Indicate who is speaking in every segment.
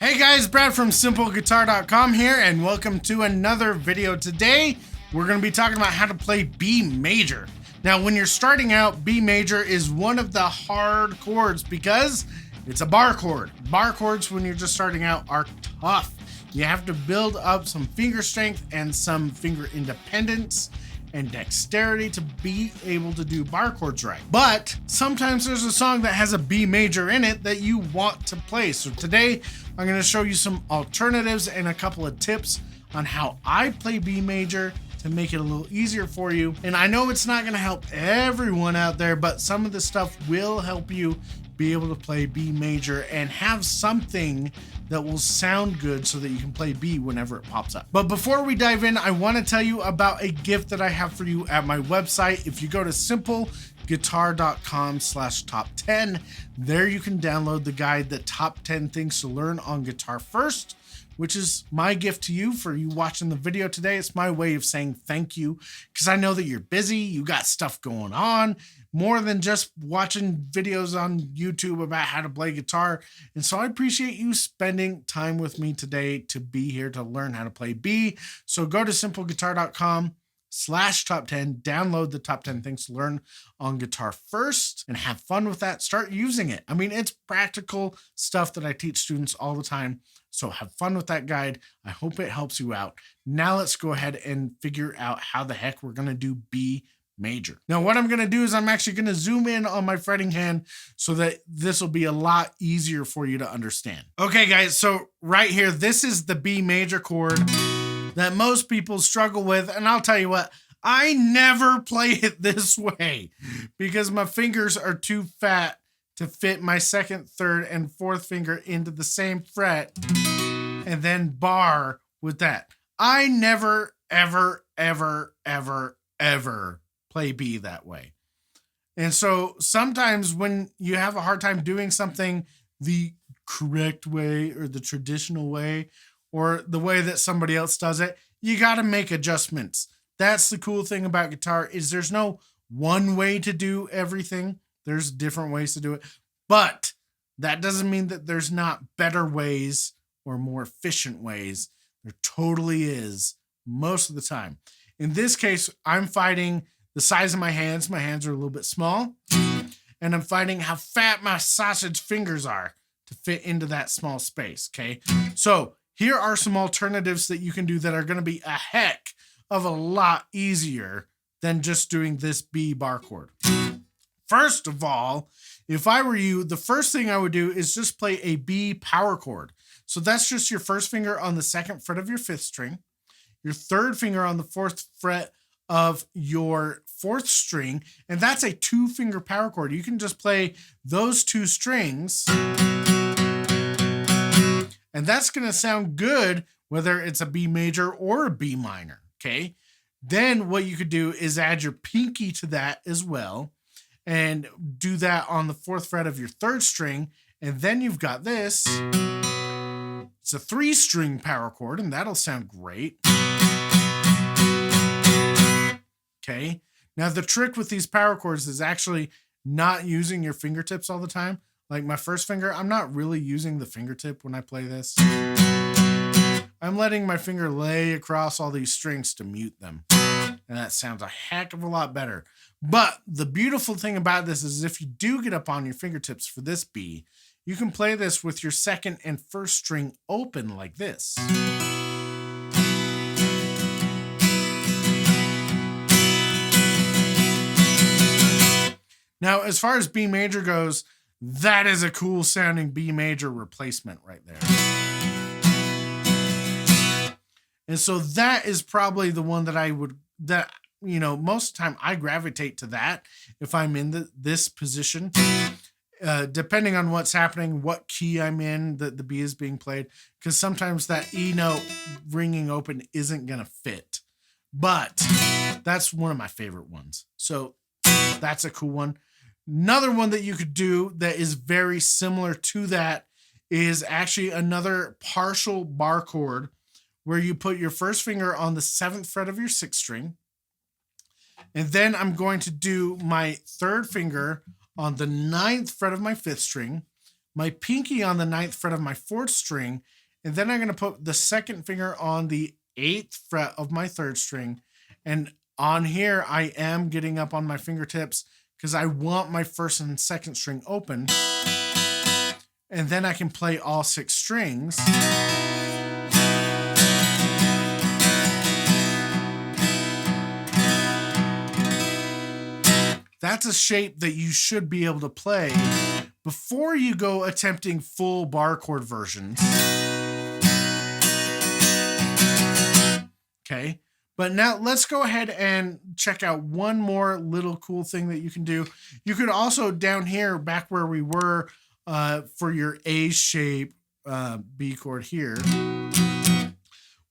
Speaker 1: Hey guys, Brad from simpleguitar.com here, and welcome to another video. Today, we're going to be talking about how to play B major. Now, when you're starting out, B major is one of the hard chords because it's a bar chord. Bar chords, when you're just starting out, are tough. You have to build up some finger strength and some finger independence and dexterity to be able to do bar chords right. But sometimes there's a song that has a B major in it that you want to play. So today I'm going to show you some alternatives and a couple of tips on how I play B major to make it a little easier for you. And I know it's not going to help everyone out there, but some of the stuff will help you be able to play B major and have something that will sound good so that you can play B whenever it pops up. But before we dive in, I want to tell you about a gift that I have for you at my website. If you go to simpleguitar.com/top10, there you can download the guide, The Top 10 Things to Learn on Guitar First, which is my gift to you for you watching the video today. It's my way of saying thank you because I know that you're busy, you got stuff going on, more than just watching videos on YouTube about how to play guitar. And so I appreciate you spending time with me today to be here to learn how to play B. So go to simpleguitar.com/top10, download the top 10 things to learn on Guitar First, and have fun with that. Start using it. I mean, it's practical stuff that I teach students all the time. So have fun with that guide. I hope it helps you out. Now let's go ahead and figure out how the heck we're going to do B major. Now what I'm going to do is I'm actually going to zoom in on my fretting hand so that this will be a lot easier for you to understand. Okay guys, so right here, this is the B major chord that most people struggle with. And I'll tell you what, I never play it this way because my fingers are too fat to fit my second, third, and fourth finger into the same fret and then bar with that. I never, ever, ever, ever, ever play B that way. And so sometimes when you have a hard time doing something the correct way or the traditional way or the way that somebody else does it, you got to make adjustments. That's the cool thing about guitar is there's no one way to do everything. There's different ways to do it, but that doesn't mean that there's not better ways or more efficient ways. There totally is most of the time. In this case, I'm fighting the size of my hands. My hands are a little bit small, and I'm fighting how fat my sausage fingers are to fit into that small space, okay? So here are some alternatives that you can do that are going to be a heck of a lot easier than just doing this B bar chord. First of all, if I were you, the first thing I would do is just play a B power chord. So that's just your first finger on the second fret of your fifth string, your third finger on the fourth fret of your fourth string, and that's a 2-finger power chord. You can just play those 2 strings, and that's going to sound good whether it's a B major or a B minor, okay? Then what you could do is add your pinky to that as well, and do that on the 4th fret of your 3rd string, and then you've got this. It's a 3-string power chord, and that'll sound great. Okay, now the trick with these power chords is actually not using your fingertips all the time. Like my first finger, I'm not really using the fingertip when I play this. I'm letting my finger lay across all these strings to mute them. And that sounds a heck of a lot better. But the beautiful thing about this is if you do get up on your fingertips for this B, you can play this with your second and first string open like this. Now, as far as B major goes, that is a cool sounding B major replacement right there. And so that is probably the one that most of the time I gravitate to that if I'm in this position. Depending on what's happening, what key I'm in, the B is being played, because sometimes that E note ringing open isn't going to fit. But that's one of my favorite ones. So that's a cool one. Another one that you could do that is very similar to that is actually another partial bar chord where you put your first finger on the 7th fret of your 6th string. And then I'm going to do my 3rd finger on the 9th fret of my 5th string, my pinky on the 9th fret of my 4th string, and then I'm going to put the 2nd finger on the 8th fret of my 3rd string. And on here, I am getting up on my fingertips because I want my 1st and 2nd string open. And then I can play all 6 strings. That's a shape that you should be able to play before you go attempting full bar chord versions. Okay, but now let's go ahead and check out one more little cool thing that you can do. You could also, down here, back where we were for your A shape B chord here,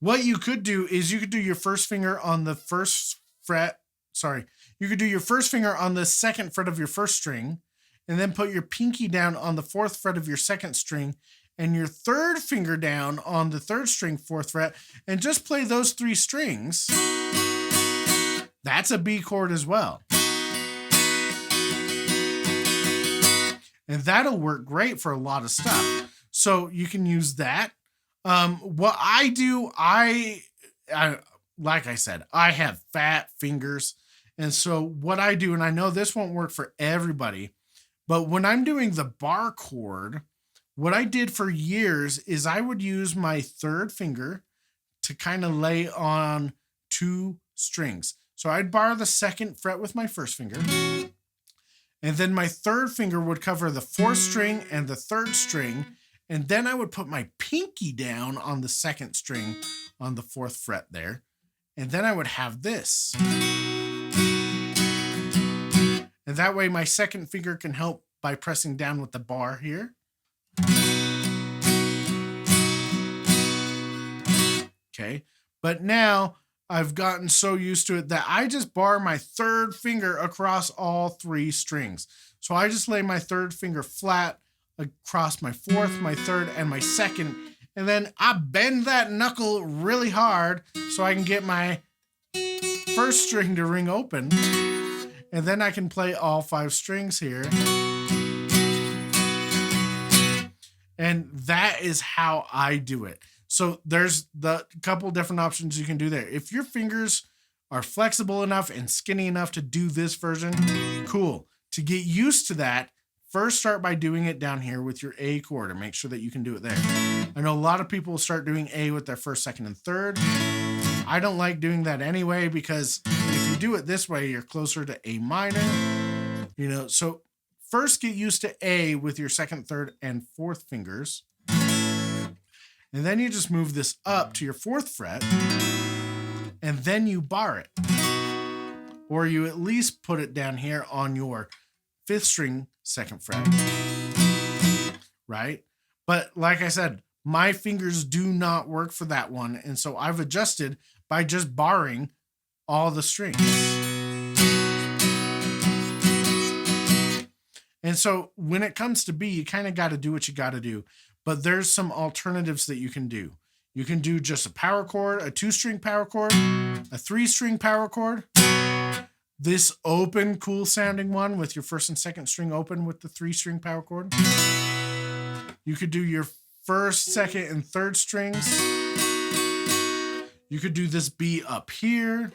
Speaker 1: what you could do is you could do your first finger on the 1st fret. Sorry, you could do your 1st finger on the 2nd fret of your 1st string, and then put your pinky down on the 4th fret of your 2nd string, and your 3rd finger down on the 3rd string, 4th fret, and just play those 3 strings. That's a B chord as well. And that'll work great for a lot of stuff. So you can use that. What I do, I like I said, I have fat fingers. And so what I do, and I know this won't work for everybody, but when I'm doing the bar chord, what I did for years is I would use my 3rd finger to kind of lay on 2 strings. So I'd bar the 2nd fret with my 1st finger, and then my 3rd finger would cover the 4th string and the 3rd string, and then I would put my pinky down on the 2nd string on the 4th fret there, and then I would have this. And that way my 2nd finger can help by pressing down with the bar here. Okay, but now I've gotten so used to it that I just bar my 3rd finger across all 3 strings. So I just lay my 3rd finger flat across my 4th, my 3rd, and my 2nd, and then I bend that knuckle really hard so I can get my 1st string to ring open, and then I can play all 5 strings here. And that is how I do it. So there's the couple different options you can do there. If your fingers are flexible enough and skinny enough to do this version, cool. To get used to that, first start by doing it down here with your A chord and make sure that you can do it there. I know a lot of people start doing A with their 1st, 2nd, and 3rd. I don't like doing that anyway, because if you do it this way, you're closer to A minor. You know, so first get used to A with your 2nd, 3rd, and 4th fingers. And then you just move this up to your 4th fret, and then you bar it. Or you at least put it down here on your 5th string, 2nd fret, right? But like I said, my fingers do not work for that one, and so I've adjusted by just barring all the strings. And so when it comes to B, you kind of got to do what you got to do. But there's some alternatives that you can do. You can do just a power chord, a 2-string power chord, a 3-string power chord, this open, cool sounding one with your 1st and 2nd string open with the 3-string power chord. You could do your 1st, 2nd, and 3rd strings. You could do this B up here.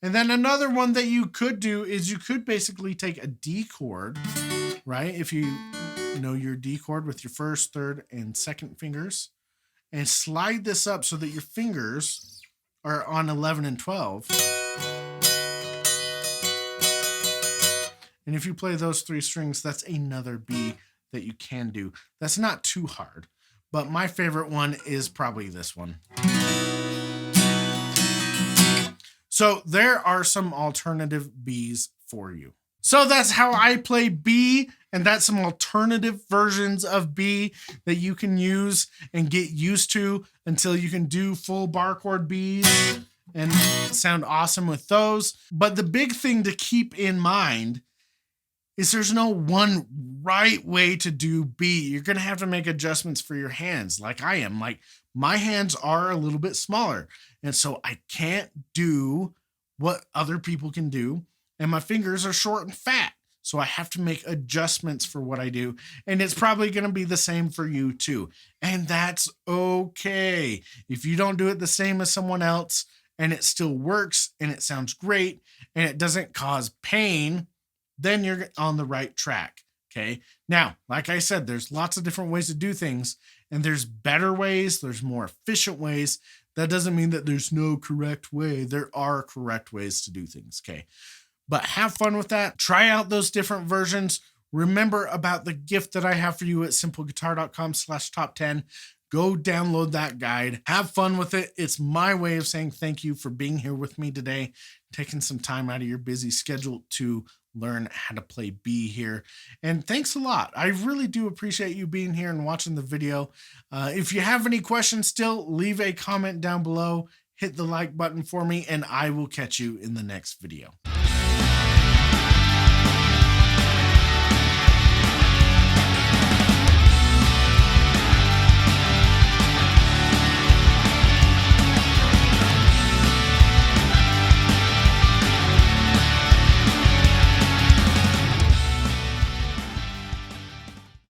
Speaker 1: And then another one that you could do is you could basically take a D chord, right? If you know your D chord with your 1st, 3rd, and 2nd fingers, and slide this up so that your fingers are on 11 and 12. And if you play those 3 strings, that's another B that you can do. That's not too hard, but my favorite one is probably this one. So there are some alternative Bs for you. So that's how I play B, and that's some alternative versions of B that you can use and get used to until you can do full bar chord Bs and sound awesome with those. But the big thing to keep in mind is there's no one right way to do B. You're going to have to make adjustments for your hands like I am. Like my hands are a little bit smaller, and so I can't do what other people can do. and my fingers are short and fat. So I have to make adjustments for what I do. And it's probably going to be the same for you too. And that's okay. If you don't do it the same as someone else and it still works and it sounds great and it doesn't cause pain, then you're on the right track. Okay. Now, like I said, there's lots of different ways to do things, and there's better ways, there's more efficient ways. That doesn't mean that there's no correct way. There are correct ways to do things. Okay. But have fun with that. Try out those different versions. Remember about the gift that I have for you at simpleguitar.com/top10. Go download that guide. Have fun with it. It's my way of saying thank you for being here with me today, taking some time out of your busy schedule to learn how to play B here. And thanks a lot. I really do appreciate you being here and watching the video. If you have any questions still, leave a comment down below. Hit the like button for me, and I will catch you in the next video.